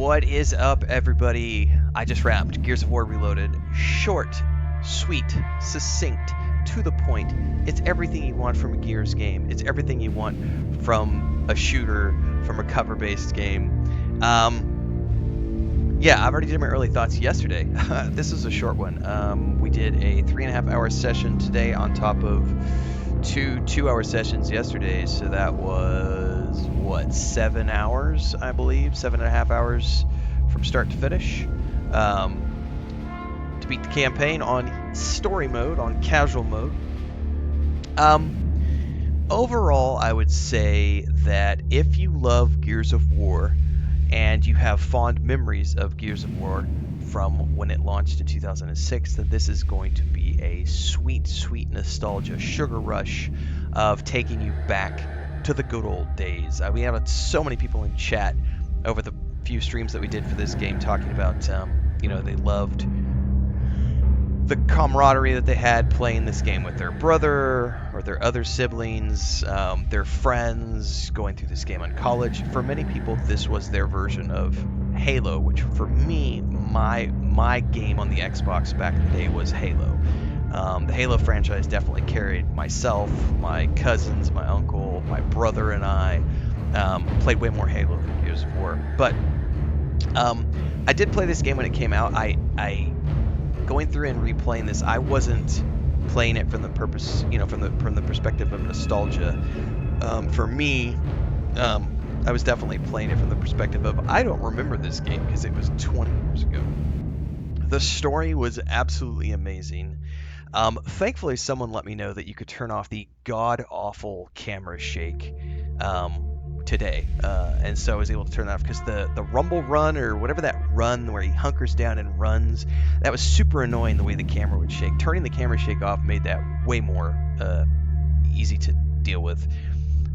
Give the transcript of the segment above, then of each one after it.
What is up, everybody? I just wrapped Gears of War Reloaded. Short, sweet, succinct, to the point. It's everything you want from a Gears game. It's everything you want from a shooter, from a cover-based game. Yeah, I've already did my early thoughts yesterday. This is a short one. We did a 3.5-hour session today on top of two 2-hour sessions yesterday, so that was, 7 hours, I believe, 7.5 hours from start to finish. To beat the campaign on story mode, on casual mode. Overall, I would say that if you love Gears of War and you have fond memories of Gears of War from when it launched in 2006, then this is going to be a sweet, sweet nostalgia sugar rush of taking you back to the good old days. We had so many people in chat over the few streams that we did for this game talking about, they loved the camaraderie that they had playing this game with their brother or their other siblings, their friends, going through this game on college. For many people, this was their version of Halo, which for me, my game on the Xbox back in the day was Halo. The Halo franchise definitely carried myself, my cousins, my uncle, my brother, and I played way more Halo than Gears of War. But I did play this game when it came out. I going through and replaying this, I wasn't playing it from the purpose, from the perspective of nostalgia. For me, I was definitely playing it from the perspective of I don't remember this game because it was 20 years ago. The story was absolutely amazing. Thankfully, someone let me know that you could turn off the god-awful camera shake today, and so I was able to turn that off because the rumble run, or whatever that run where he hunkers down and runs, that was super annoying the way the camera would shake. Turning the camera shake off made that way more easy to deal with.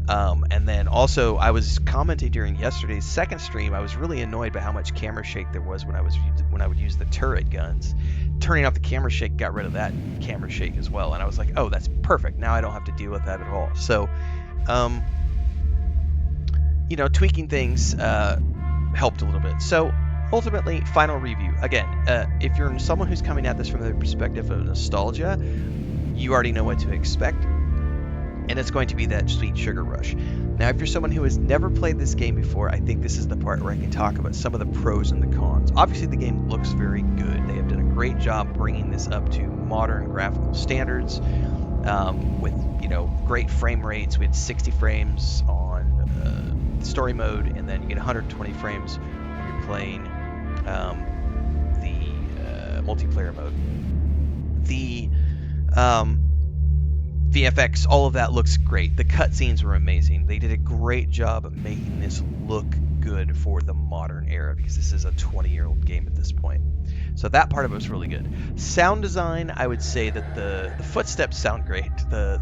And then also, I was commenting during yesterday's second stream, I was really annoyed by how much camera shake there was when I would use the turret guns. Turning off the camera shake got rid of that camera shake as well, and I was like, oh, that's perfect. Now I don't have to deal with that at all. So, tweaking things helped a little bit. So, ultimately, final review. Again, if you're someone who's coming at this from the perspective of nostalgia, you already know what to expect. And it's going to be that sweet sugar rush. Now, if you're someone who has never played this game before, I think this is the part where I can talk about some of the pros and the cons. Obviously, the game looks very good. They have done a great job bringing this up to modern graphical standards with, great frame rates. We had 60 frames on story mode, and then you get 120 frames when you're playing the multiplayer mode. The VFX, all of that looks great. The cutscenes were amazing. They did a great job of making this look good for the modern era, because this is a 20-year-old game at this point. So that part of it was really good. Sound design, I would say that the footsteps sound great, but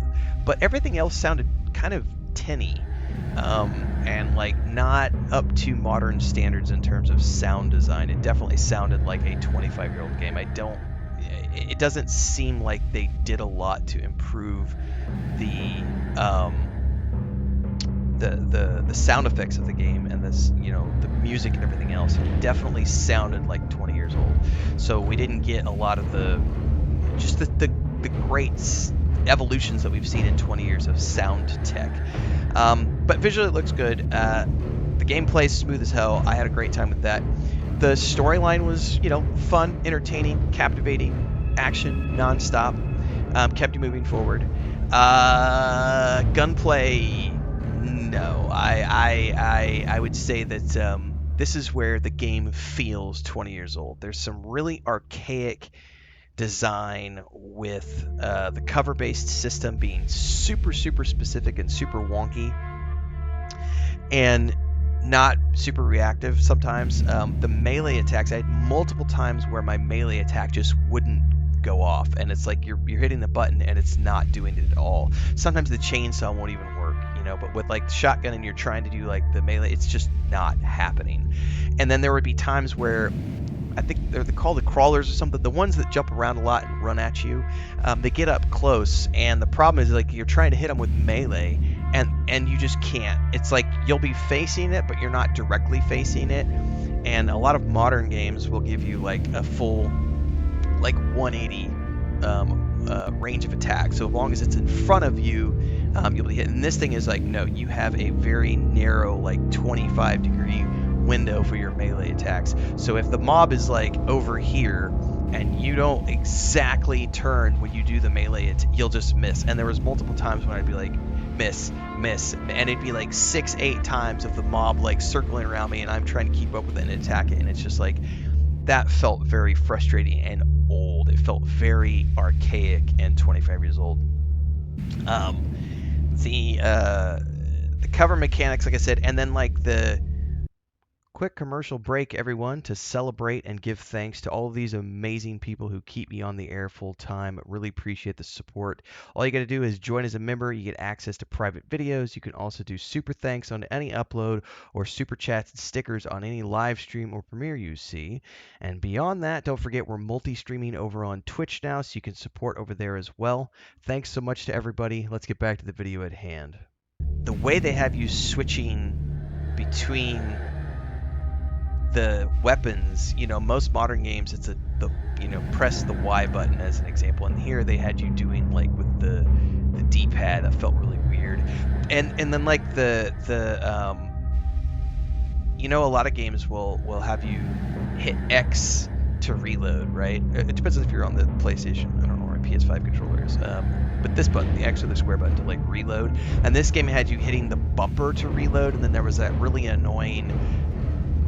everything else sounded kind of tinny, and not up to modern standards in terms of sound design. It definitely sounded like a 25-year-old game. It doesn't seem like they did a lot to improve the sound effects of the game and this, the music and everything else. It definitely sounded like 20 years old. So we didn't get a lot of the great evolutions that we've seen in 20 years of sound tech. But visually it looks good. The gameplay's smooth as hell. I had a great time with that. The storyline was, fun, entertaining, captivating. Action non-stop, kept you moving forward. Gunplay, no. I would say that this is where the game feels 20 years old. There's some really archaic design with the cover-based system being super, super specific and super wonky, and not super reactive sometimes. The melee attacks, I had multiple times where my melee attack just wouldn't go off, and it's like you're hitting the button and it's not doing it at all. Sometimes the chainsaw won't even work, but with the shotgun and you're trying to do the melee, it's just not happening. And then there would be times where I think they're called the crawlers or something, the ones that jump around a lot and run at you. They get up close, and the problem is you're trying to hit them with melee, and you just can't. It's like you'll be facing it, but you're not directly facing it, And a lot of modern games will give you like a full like 180 range of attack. So as long as it's in front of you, you'll be hit. And this thing is like, no, you have a very narrow, like 25-degree window for your melee attacks. So if the mob is like over here and you don't exactly turn when you do the melee, you'll just miss. And there was multiple times when I'd be like, miss, and it'd be like 6-8 times of the mob like circling around me, and I'm trying to keep up with it and attack it, and it's just like, that felt very frustrating and old. It felt very archaic and 25 years old. The cover mechanics, like I said, and then like the quick commercial break, everyone, to celebrate and give thanks to all of these amazing people who keep me on the air full time. Really appreciate the support. All you got to do is join as a member. You get access to private videos. You can also do super thanks on any upload or super chats and stickers on any live stream or premiere you see. And beyond that, don't forget we're multi-streaming over on Twitch now, so you can support over there as well. Thanks so much to everybody. Let's get back to the video at hand. The way they have you switching between the weapons, most modern games, it's press the Y button as an example, and here they had you doing like with the D-pad. That felt really weird. And then like a lot of games will have you hit X to reload, right? It depends if you're on the PlayStation. I don't know where my PS5 controller is. But this button, the X or the square button to like reload. And this game had you hitting the bumper to reload, and then there was that really annoying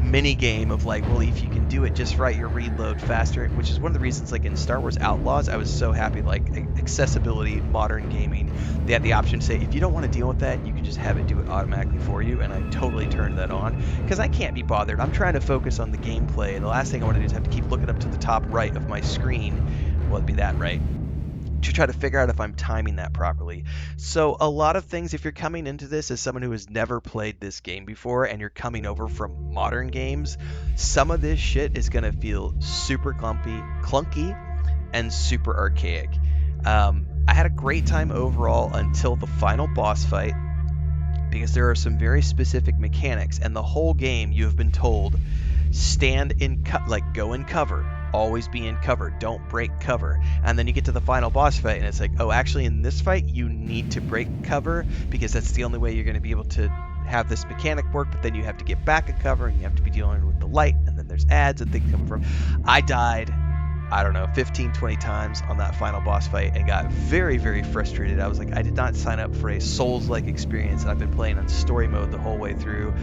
mini game of like, well, if you can do it just right, you'll reload faster, which is one of the reasons like in Star Wars Outlaws I was so happy, like accessibility, modern gaming, they had the option to say if you don't want to deal with that, you can just have it do it automatically for you, and I totally turned that on because I can't be bothered. I'm trying to focus on the gameplay, and the last thing I want to do is have to keep looking up to the top right of my screen, well, it'd be that right, to try to figure out if I'm timing that properly. So a lot of things, if you're coming into this as someone who has never played this game before and you're coming over from modern games, some of this shit is going to feel super clunky and super archaic. I had a great time overall until the final boss fight, because there are some very specific mechanics, and the whole game you have been told, go in cover. Always be in cover. Don't break cover. And then you get to the final boss fight, and it's like, oh, actually, in this fight, you need to break cover because that's the only way you're going to be able to have this mechanic work. But then you have to get back in cover, and you have to be dealing with the light, and then there's ads and things coming from. I died, 15, 20 times on that final boss fight and got very, very frustrated. I was like, I did not sign up for a Souls-like experience, and I've been playing on story mode the whole way through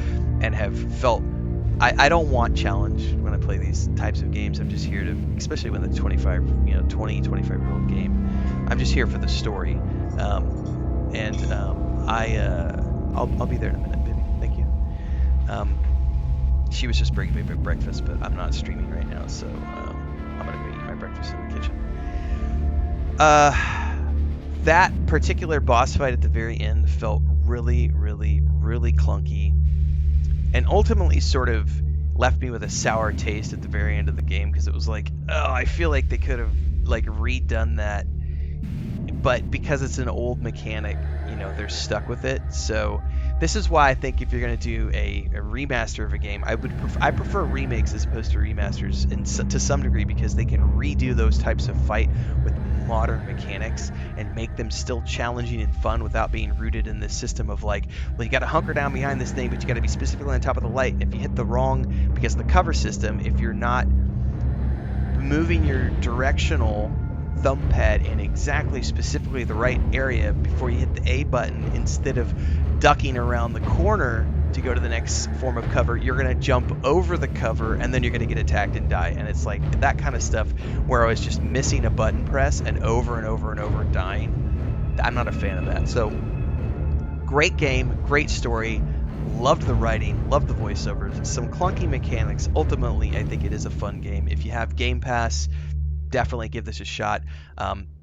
and have felt I don't want challenge when I play these types of games. I'm just here to, especially when the 25-year-old game, I'm just here for the story. I'll be there in a minute, baby. Thank you. She was just bringing me breakfast, but I'm not streaming right now, so I'm gonna go eat my breakfast in the kitchen. That particular boss fight at the very end felt really, really, really clunky, and ultimately sort of left me with a sour taste at the very end of the game, because it was like, oh, I feel like they could have like redone that, but because it's an old mechanic, they're stuck with it. So this is why I think if you're going to do a remaster of a game, I prefer remakes as opposed to remasters to some degree, because they can redo those types of fight with modern mechanics and make them still challenging and fun without being rooted in this system of like, well, you got to hunker down behind this thing, but you got to be specifically on top of the light. If you hit the wrong, because of the cover system, if you're not moving your directional thumb pad in exactly specifically the right area before you hit the A button, instead of ducking around the corner to go to the next form of cover, you're going to jump over the cover, and then you're going to get attacked and die. And it's like that kind of stuff where I was just missing a button press and over and over and over dying. I'm not a fan of that. So great game, great story, loved the writing, loved the voiceovers, some clunky mechanics. Ultimately, I think it is a fun game. If you have Game Pass, definitely give this a shot.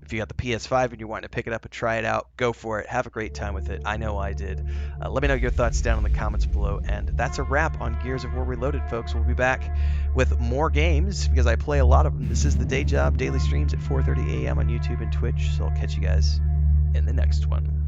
If you got the PS5 and you're wanting to pick it up and try it out, go for it. Have a great time with it. I know I did. Let me know your thoughts down in the comments below. And that's a wrap on Gears of War Reloaded, folks. We'll be back with more games because I play a lot of them. This is the Day Job daily streams at 4:30 a.m. on YouTube and Twitch. So I'll catch you guys in the next one.